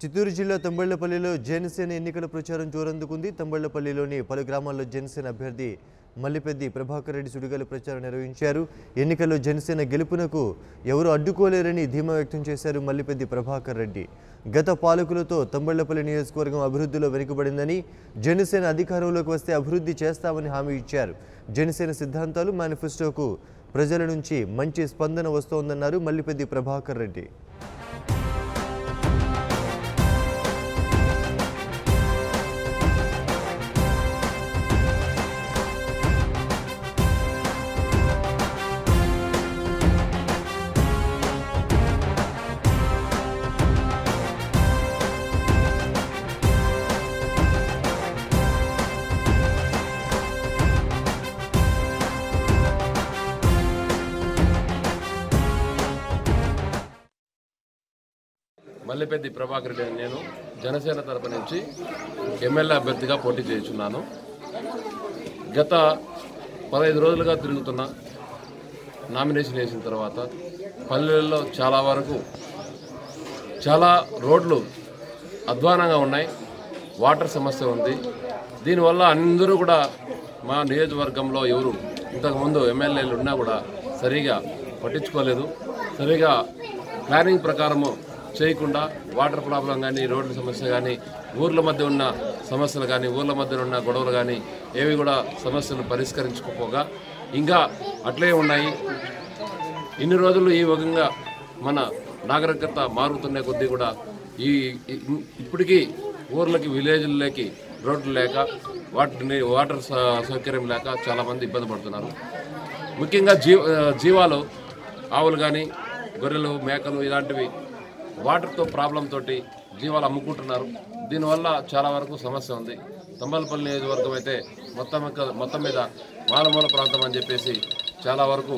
చిత్తూరు జిల్లా తంబళ్లపల్లిలో జనసేన ఎన్నికల ప్రచారం జోరందుకుంది. తంబళ్లపల్లిలోని పలు గ్రామాల్లో జనసేన అభ్యర్థి మల్లిపెద్ది ప్రభాకర్ రెడ్డి సుడిగాలి ప్రచారం నిర్వహించారు. ఎన్నికల్లో జనసేన గెలుపునకు ఎవరు అడ్డుకోలేరని ధీమా వ్యక్తం చేశారు మల్లిపెద్ది ప్రభాకర్ రెడ్డి. గత పాలకులతో తంబళ్లపల్లి నియోజకవర్గం అభివృద్ధిలో వెనుకబడిందని, జనసేన అధికారంలోకి వస్తే అభివృద్ధి చేస్తామని హామీ ఇచ్చారు. జనసేన సిద్ధాంతాలు మేనిఫెస్టోకు ప్రజల నుంచి మంచి స్పందన వస్తోందన్నారు మల్లిపెద్ది ప్రభాకర్ రెడ్డి. మల్లిపెద్ది ప్రభాకర్ రెడ్డి నేను జనసేన తరపు నుంచి ఎమ్మెల్యే అభ్యర్థిగా పోటీ చేస్తున్నాను. గత 15 రోజులుగా తిరుగుతున్న నామినేషన్ వేసిన తర్వాత పల్లెల్లో చాలా వరకు చాలా రోడ్లు అధ్వానంగా ఉన్నాయి, వాటర్ సమస్య ఉంది. దీనివల్ల అందరూ కూడా మా నియోజకవర్గంలో ఎవరు ఇంతకుముందు ఎమ్మెల్యేలు ఉన్నా కూడా సరిగా పట్టించుకోలేదు. సరిగా ప్లానింగ్ ప్రకారము చేయకుండా వాటర్ ప్రాబ్లం కానీ, రోడ్ల సమస్య కానీ, ఊర్ల మధ్య ఉన్న సమస్యలు కానీ, ఊర్ల మధ్య ఉన్న గొడవలు కానీ ఏవి కూడా సమస్యలు పరిష్కరించుకోపోగా ఇంకా అట్లే ఉన్నాయి. ఇన్ని రోజులు ఈ విధంగా మన నాగరికత మారుతున్న కొద్దీ కూడా ఇప్పటికీ ఊర్లకి, విలేజ్లకి రోడ్లు లేక, వాటర్ సౌకర్యం లేక చాలామంది ఇబ్బంది పడుతున్నారు. ముఖ్యంగా జీవాలు, ఆవులు కానీ, గొర్రెలు, మేకలు ఇలాంటివి వాటర్తో ప్రాబ్లంతో జీవాలు అమ్ముకుంటున్నారు. దీనివల్ల చాలా వరకు సమస్య ఉంది. తంబళ్లపల్లి నియోజకవర్గం అయితే మొత్తం మీద మాలమూల ప్రాంతం అని చెప్పేసి చాలా వరకు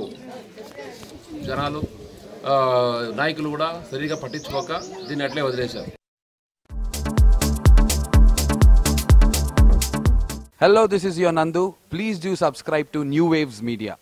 జనాలు, నాయకులు కూడా సరిగా పట్టించుకోక దీన్ని అట్లే వదిలేశారు. Hello, this is your Nandu. Please do subscribe to New Waves Media.